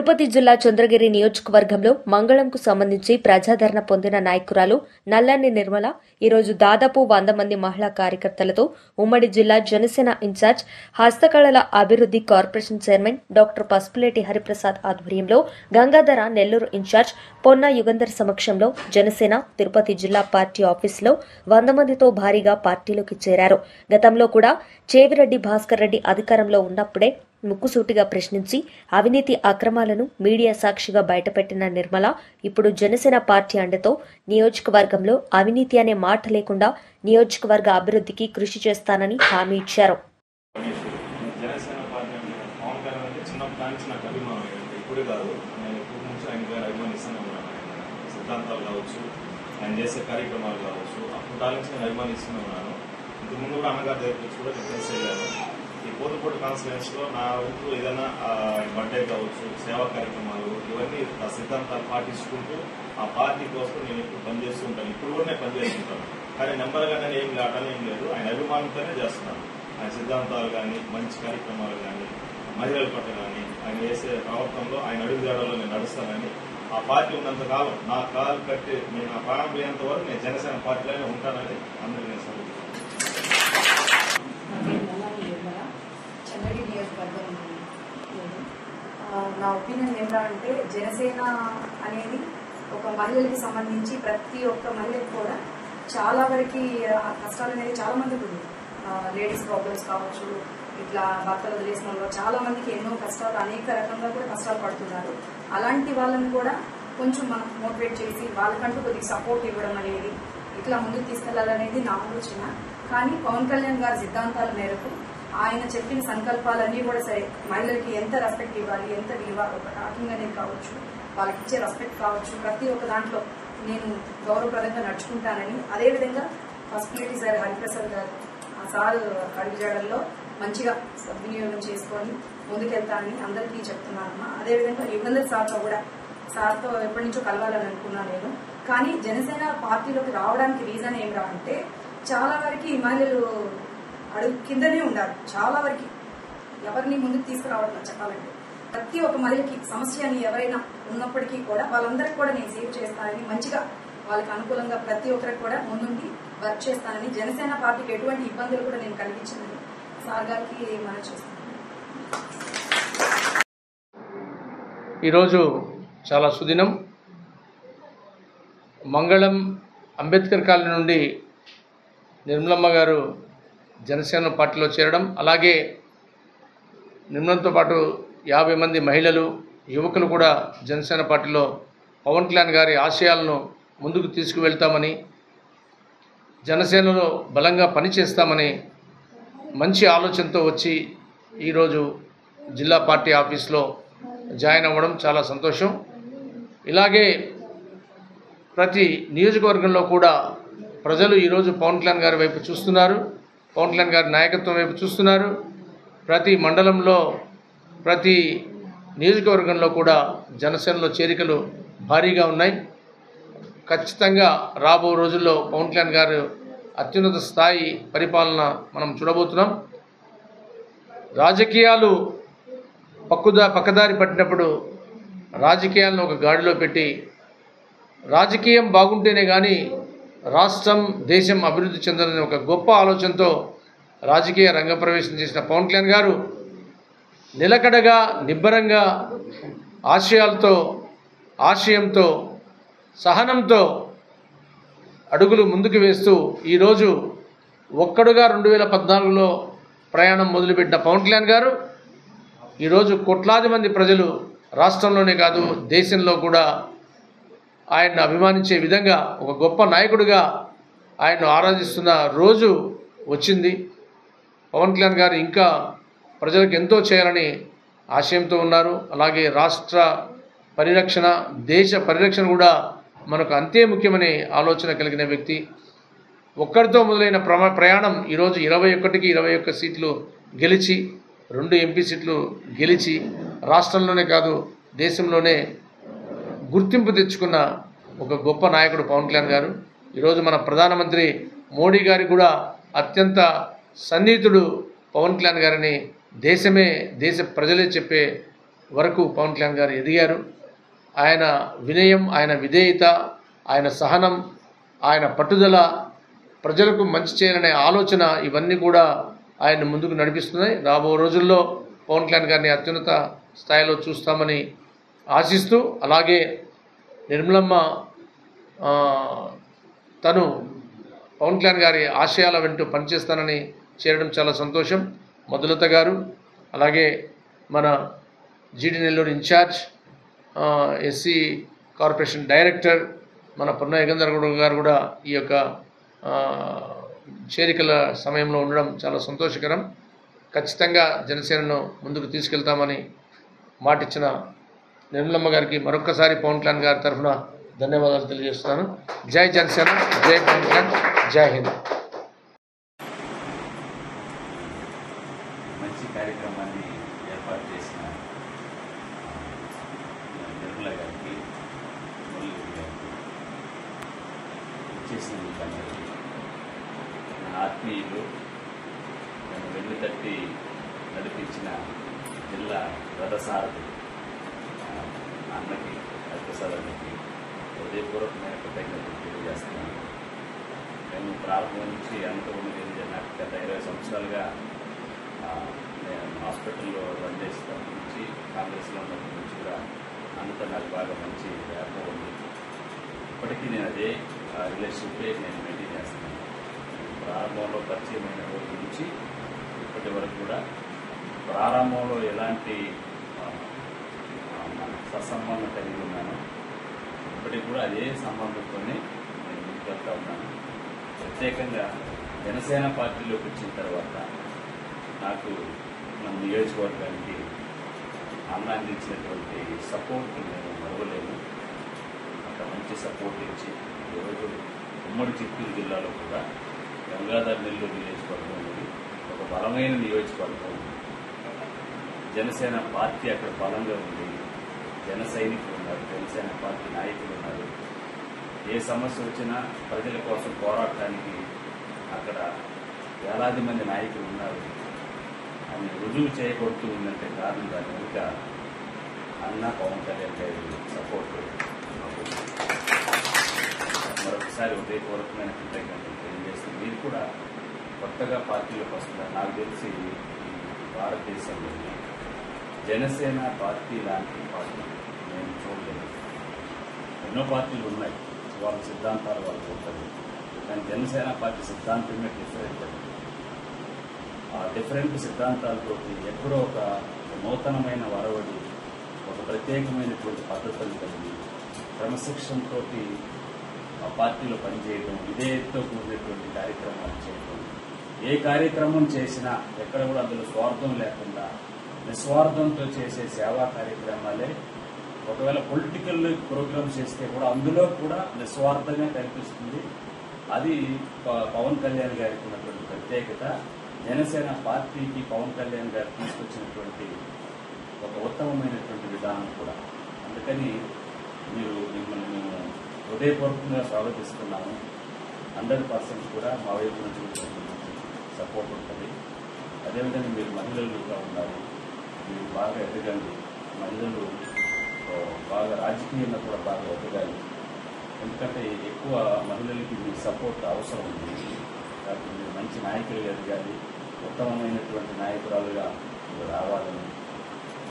తిరుపతి జిల్లా చంద్రగిరి నియోజకవర్గంలో మంగళంకు సంబంధించి ప్రజాదరణ పొందిన నాయకురాలు నల్లాని నిర్మల ఈరోజు దాదాపు 100 మంది మహిళా కార్యకర్తలతో ఉమ్మడి జిల్లా జనసేన ఇన్ఛార్జ్ హస్తకళల అభివృద్ధి corporation chairman doctor Pasupuleti Hariprasad ఆధ్వర్యంలో గంగాధర నెల్లూరు ఇన్ఛార్జ్ పొన్న యుగంధర్ సమక్షంలో జనసేన తిరుపతి జిల్లా పార్టీ ఆఫీసులో 100 మందితో భారీగా పార్టీలోకి చేరారు. గతంలో కూడా చేవిరెడ్డి భాస్కర్ రెడ్డి అధికారంలో ఉన్నప్పుడే ముక్కుసూటిగా ప్రశ్నించి అవినీతి అక్రమాలను మీడియా సాక్షిగా బయటపెట్టిన నిర్మల ఇప్పుడు జనసేన పార్టీ అండతో నియోజకవర్గంలో అవినీతి అనే మాట లేకుండా నియోజకవర్గ అభివృద్ధికి కృషి చేస్తానని హామీ ఇచ్చారు. ఈ కోతుకోట కాన్స్టిట్యుయెన్సీలో నా ఊరు ఏదైనా బర్త్డే కావచ్చు, సేవా కార్యక్రమాలు, ఇవన్నీ సిద్ధాంతాలు పాటించుకుంటూ ఆ పార్టీ కోసం నేను ఇప్పుడు పనిచేస్తూ ఉంటాను. ఇప్పుడు కూడా నేను పనిచేస్తుంటాను. కానీ నెంబర్గా నేను ఏం ఆటనే ఏం లేదు, ఆయన అభిమానంతోనే చేస్తున్నాను. ఆయన సిద్ధాంతాలు కానీ, మంచి కార్యక్రమాలు కానీ, మహిళల పట్ల కానీ, ఆయన చేసే ప్రవర్తనలో ఆయన అడుగుజాడల్లో నేను నడుస్తానని, ఆ పార్టీ ఉన్నంత కాలం నా కాలు కట్టి నేను ఆ ప్రాణం పోయేంత వరకు నేను జనసేన పార్టీలోనే ఉంటానని అందరికీ నేను సభ నా ఒపీనియన్ ఏంటంటే జనసేన అనేది ఒక మహిళలకి సంబంధించి ప్రతి ఒక్క మహిళకి కూడా చాలా వరకు కష్టాలు అనేది చాలా మందికి ఉంది. లేడీస్ ప్రాబ్లమ్స్ కావచ్చు, ఇట్లా భర్తలు వదిలేసిన వాళ్ళు చాలా మందికి ఎన్నో కష్టాలు, అనేక రకంగా కూడా కష్టాలు పడుతున్నారు. అలాంటి వాళ్ళని కూడా కొంచెం మనం మోటివేట్ చేసి వాళ్ళకంటూ కొద్దిగా సపోర్ట్ ఇవ్వడం అనేది, ఇట్లా ముందుకు తీసుకెళ్లాలనేది నా ఆలోచన. కానీ పవన్ కళ్యాణ్ గారి సిద్ధాంతాల మేరకు ఆయన చెప్పిన సంకల్పాలన్నీ కూడా సరే, మహిళలకి ఎంత రెస్పెక్ట్ ఇవ్వాలి, ఎంత విలువ, ఒక టాకింగ్ అనేది కావచ్చు, వాళ్ళకి ఇచ్చే రెస్పెక్ట్ కావచ్చు, ప్రతి ఒక్క దాంట్లో నేను గౌరవప్రదంగా నడుచుకుంటానని, అదేవిధంగా పసుపులేటి సార్ హరిప్రసాద్ గారు ఆ సార్ అడుగుజాడల్లో మంచిగా సద్వినియోగం చేసుకొని ముందుకెళ్తానని అందరికీ చెప్తున్నానమ్మా. అదేవిధంగా యుగంధర్ సార్తో కూడా, సార్తో ఎప్పటి నుంచో కలవాలని అనుకున్నాను నేను. కానీ జనసేన పార్టీలోకి రావడానికి రీజన్ ఏమిరా అంటే, చాలా వరకు ఈ మహిళలు అడుగు కిందనే ఉండాలి. చాలా వరకు ఎవరిని ముందుకు తీసుకురావడం చెప్పాలంటే, ప్రతి ఒక్క మహిళకి సమస్య అని ఎవరైనా ఉన్నప్పటికీ కూడా వాళ్ళందరికీ కూడా నేను సేవ్ చేస్తానని, మంచిగా వాళ్ళకి అనుకూలంగా ప్రతి ఒక్కరికి కూడా ముందుండి వర్క్ చేస్తానని, జనసేన పార్టీకి ఎటువంటి ఇబ్బందులు కూడా నేను కలిగించిందని సార్ గారికి మనం చేస్తాను. ఈరోజు చాలా సుదినం. మంగళం అంబేద్కర్ కాలనీ నుండి నిర్మలమ్మ గారు జనసేన పార్టీలో చేరడం, అలాగే నిర్మలంతో పాటు 50 మంది మహిళలు, యువకులు కూడా జనసేన పార్టీలో పవన్ కళ్యాణ్ గారి ఆశయాలను ముందుకు తీసుకువెళ్తామని, జనసేనలో బలంగా పనిచేస్తామని మంచి ఆలోచనతో వచ్చి ఈరోజు జిల్లా పార్టీ ఆఫీస్లో జాయిన్ అవ్వడం చాలా సంతోషం. ఇలాగే ప్రతి నియోజకవర్గంలో కూడా ప్రజలు ఈరోజు పవన్ కళ్యాణ్ గారి వైపు చూస్తున్నారు, పవన్ కళ్యాణ్ గారి నాయకత్వం వైపు చూస్తున్నారు. ప్రతి మండలంలో, ప్రతి నియోజకవర్గంలో కూడా జనసేనలో చేరికలు భారీగా ఉన్నాయి. ఖచ్చితంగా రాబో రోజుల్లో పవన్ కళ్యాణ్ గారు అత్యున్నత స్థాయి పరిపాలన మనం చూడబోతున్నాం. రాజకీయాలు పక్కదారి పట్టినప్పుడు రాజకీయాలను ఒక గాడిలో పెట్టి, రాజకీయం బాగుంటేనే కానీ రాష్ట్రం, దేశం అభివృద్ధి చెందాలని ఒక గొప్ప ఆలోచనతో రాజకీయ రంగ ప్రవేశం చేసిన పవన్ కళ్యాణ్ గారు నిలకడగా, నిబ్బరంగా, ఆశయంతో, సహనంతో అడుగులు ముందుకు వేస్తూ ఈరోజు ఒక్కడుగా 2014లో ప్రయాణం మొదలుపెట్టిన పవన్ కళ్యాణ్ గారు ఈరోజు కోట్లాది మంది ప్రజలు రాష్ట్రంలోనే కాదు దేశంలో కూడా ఆయన్ను అభిమానించే విధంగా ఒక గొప్ప నాయకుడిగా ఆయన్ను ఆరాధిస్తున్న రోజు వచ్చింది. పవన్ కళ్యాణ్ గారు ఇంకా ప్రజలకు ఎంతో చేయాలని ఆశయంతో ఉన్నారు. అలాగే రాష్ట్ర పరిరక్షణ, దేశ పరిరక్షణ కూడా మనకు అంతే ముఖ్యమనే ఆలోచన కలిగిన వ్యక్తి. ఒక్కడితో మొదలైన ప్రయాణం ఈరోజు 21కి 21 సీట్లు గెలిచి, 2 ఎంపీ సీట్లు గెలిచి, రాష్ట్రంలోనే కాదు దేశంలోనే గుర్తింపు తెచ్చుకున్న ఒక గొప్ప నాయకుడు పవన్ కళ్యాణ్ గారు. ఈరోజు మన ప్రధానమంత్రి మోడీ గారికి కూడా అత్యంత సన్నిహితుడు పవన్ కళ్యాణ్ గారిని దేశ ప్రజలే చెప్పే వరకు పవన్ కళ్యాణ్ గారు ఎదిగారు. ఆయన వినయం, ఆయన విధేయత, ఆయన సహనం, ఆయన పట్టుదల, ప్రజలకు మంచి చేయాలనే ఆలోచన ఇవన్నీ కూడా ఆయన ముందుకు నడిపిస్తున్నాయి. రాబో రోజుల్లో పవన్ కళ్యాణ్ గారిని అత్యున్నత స్థాయిలో చూస్తామని ఆశిస్తూ, అలాగే నిర్మలమ్మ తను పవన్ కళ్యాణ్ గారి ఆశయాల వెంట పనిచేస్తానని చేరడం చాలా సంతోషం. మధులత గారు, అలాగే మన GD Nellore in charge, SC corporation director మన పొన్న యుగంధర్ గారు కూడా ఈ యొక్క చేరికల సమయంలో ఉండడం చాలా సంతోషకరం. ఖచ్చితంగా జనసేనను ముందుకు తీసుకెళ్తామని మాటిచ్చిన నిర్మలమ్మ గారికి మరొక్కసారి పవన్ కళ్యాణ్ గారి తరఫున ధన్యవాదాలు తెలియజేస్తున్నాను. జై జనసేన, జై పవన్ కళ్యాణ్, జై హింద్. మంచి కార్యక్రమాన్ని ఏర్పాటు చేసిన నిర్మల గారికి, మురళి గారికి, చేసిన మీకందరికీ నా ఆత్మీయులు, నన్ను వెన్ను తట్టి నడిపించిన జిల్లా రథసారథి అన్నకి, హరిప్రసాద్ అన్నకి హృదయపూర్వకమైన కృతజ్ఞతలు తెలియజేస్తున్నాను. నేను ప్రారంభం నుంచి అన్నతో ఉన్నది నాకు గత 20 సంవత్సరాలుగా నేను హాస్పిటల్లో రన్ చేసినప్పటి నుంచి, కాంగ్రెస్లో ఉన్నప్పటి నుంచి కూడా అన్నతో నాకు బాగా మంచి వ్యాపం ఉంది. ఇప్పటికీ నేను అదే రిలేషన్షిప్ నేను మెయింటైన్ చేస్తున్నాను. ప్రారంభంలో పరిచయమైన రోజు నుంచి ఇప్పటి వరకు కూడా ప్రారంభంలో ఎలాంటి సత్సంబంధం కలిగి ఉన్నాను, ఇప్పటికి కూడా అదే సంబంధంతోనే నేను ముందుకెళ్తా ఉన్నాను. ప్రత్యేకంగా జనసేన పార్టీలోకి వచ్చిన తర్వాత నాకు మన నియోజకవర్గానికి అన్న అందించినటువంటి సపోర్ట్ నేను మరవలేను. అంత మంచి సపోర్ట్ ఇచ్చి ఈరోజు ఉమ్మడి చిత్తూరు జిల్లాలో కూడా గంగాధర్ నెల్లూరు నియోజకవర్గం ఉంది, ఒక బలమైన నియోజకవర్గం. జనసేన పార్టీ అక్కడ బలంగా ఉంది, జన సైనికులు ఉన్నారు, జనసేన పార్టీ నాయకులు ఉన్నారు. ఏ సమస్య వచ్చినా ప్రజల కోసం పోరాటానికి అక్కడ వేలాది మంది నాయకులు ఉన్నారు అని రుజువు చేయబడుతూ ఉందంటే కారణం దాని వెనుక అన్న పవన్ కళ్యాణ్ గారి సపోర్ట్. మరొకసారి హృదయపూర్వకమైన కృతజ్ఞతలు తెలియజేస్తుంది. మీరు కూడా కొత్తగా పార్టీలోకి వస్తున్నారు. నాకు తెలిసి భారతదేశంలో జనసేన పార్టీ లాంటి పార్టీ నేను చూడలేదు. ఎన్నో పార్టీలు ఉన్నాయి, వాళ్ళ సిద్ధాంతాలు వాళ్ళకు ఉంటుంది, కానీ జనసేన పార్టీ సిద్ధాంతమే డిఫరెంట్. ఆ డిఫరెంట్ సిద్ధాంతాలతో ఎక్కడో ఒక నూతనమైన వరవడి, ఒక ప్రత్యేకమైనటువంటి పద్ధతులు కలిగి క్రమశిక్షణతో ఆ పార్టీలో పనిచేయడం, విధేయతతో కూడినటువంటి కార్యక్రమాలు చేయడం. ఏ కార్యక్రమం చేసినా ఎక్కడ కూడా అందులో స్వార్థం లేకుండా నిస్వార్థంతో చేసే సేవా కార్యక్రమాలే. ఒకవేళ పొలిటికల్ ప్రోగ్రామ్స్ చేస్తే కూడా అందులో కూడా నిస్వార్థంగా కనిపిస్తుంది. అది పవన్ కళ్యాణ్ గారికి ఉన్నటువంటి ప్రత్యేకత. జనసేన పార్టీకి పవన్ కళ్యాణ్ గారు తీసుకొచ్చినటువంటి ఒక ఉత్తమమైనటువంటి విధానం కూడా. అందుకని మిమ్మల్ని మేము హృదయపూర్వకంగా స్వాగతిస్తున్నాము. 100% కూడా మా వైపు నుంచి సపోర్ట్ ఉంటుంది. అదేవిధంగా మీరు మహిళలుగా ఉన్నారు, మీరు బాగా ఎదగండి. మహిళలు బాగా రాజకీయంగా కూడా బాగా ఎదగాలి. ఎందుకంటే ఎక్కువ మహిళలకి మీ సపోర్ట్ అవసరం ఉంది. కాబట్టి మీరు మంచి నాయకులుగా ఎదగాలి, ఉత్తమమైనటువంటి నాయకురాలుగా మీరు రావాలని,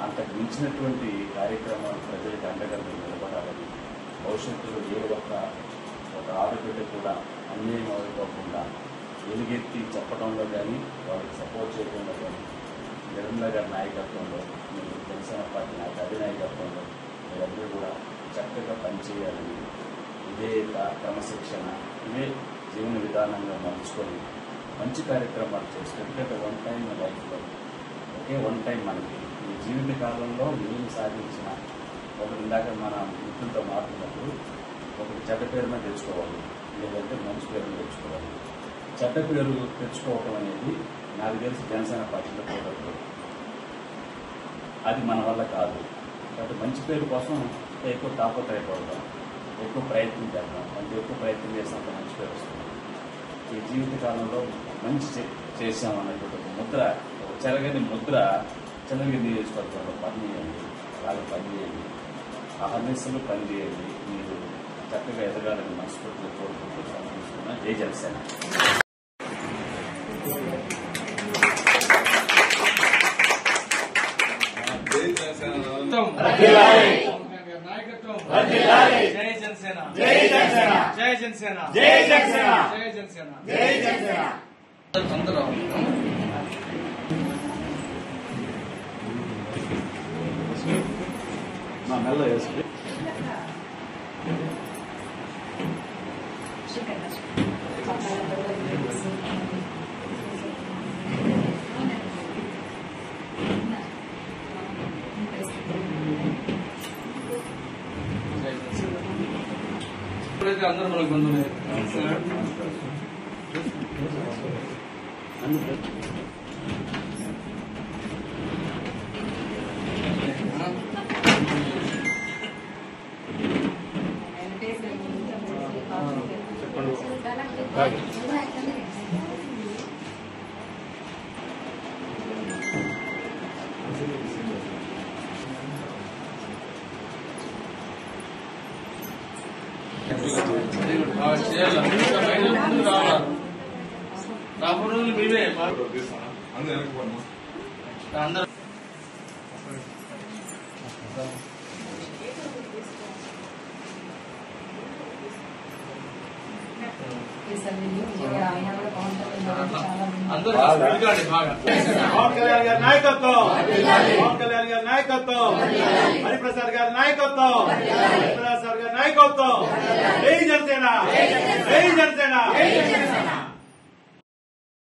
అంతకు మించినటువంటి కార్యక్రమాలు ప్రజలకు అండగా మీరు నిలబడాలని, భవిష్యత్తులో ఏ ఒక ఆడబిడ్డ కూడా అన్యాయం అయిపోకుండా ఎలుగెత్తి చెప్పడంలో కానీ, వాళ్ళకి సపోర్ట్ చేయడంలో కానీ నిర్మల గారి నాయకత్వంలో, మీరు జనసేన పార్టీ అధినాయకత్వంలో మీరందరూ కూడా చక్కగా పనిచేయాలని, విధేయత, క్రమశిక్షణ ఇవే జీవన విధానంగా మలుచుకొని మంచి కార్యక్రమాలు చేస్తూ. ఎందుకంటే వన్ టైం లైఫ్లో ఒకే వన్ టైం మనకి ఈ జీవిత కాలంలో ఏమి సాధించిన ఒకటి ఇందాక మన మిత్రులతో మాట్లాడినప్పుడు ఒకటి చెడ్డ పేరు మీద తెచ్చుకోవాలి, లేదంటే మంచి పేరు తెచ్చుకోవాలి. చెడ్డ పేరు తెచ్చుకోవటం అనేది నాకు తెలిసి జనసేన పార్టీలో పోవద్దు, అది మన వల్ల కాదు. కాబట్టి మంచి పేరు కోసం ఎక్కువ తాపత్రయపడతాం, ఎక్కువ ప్రయత్నం చేద్దాం. అంటే ఎక్కువ ప్రయత్నం చేసినంత మంచి పేరు వస్తుంది. ఈ జీవితకాలంలో మంచి చేసామన్నటువంటి ఒక ముద్ర, ఒక చెరగని ముద్ర చంద్రగిరి నియోజకవర్గంలో పనిచేయండి. చాలా పనిచేయండి, అహర్నిశలు పనిచేయండి. మీరు చక్కగా ఎదగాలని మనస్ఫూర్తిగా కోరుకుంటూ సమర్పిస్తున్నా. జై జనసేన. జై జనసేన, జై జనసేన, జై జనసేన, జై జనసేన, జై జనసేన, జై జనసేన. అందరూ మెల్ల వేసుకుని అందరూ మనకు బంధువులే. రాబోయే రోజులు మీవే అందరూ. అందరూ బాగా పవన్ కళ్యాణ్ గారి నాయకత్వం, పవన్ కళ్యాణ్ గారి నాయకత్వం, హరిప్రసాద్ గారి నాయకత్వం, హరిప్రసాద్ గారి నాయకత్వం. జై జనసేన, జై జనసేన.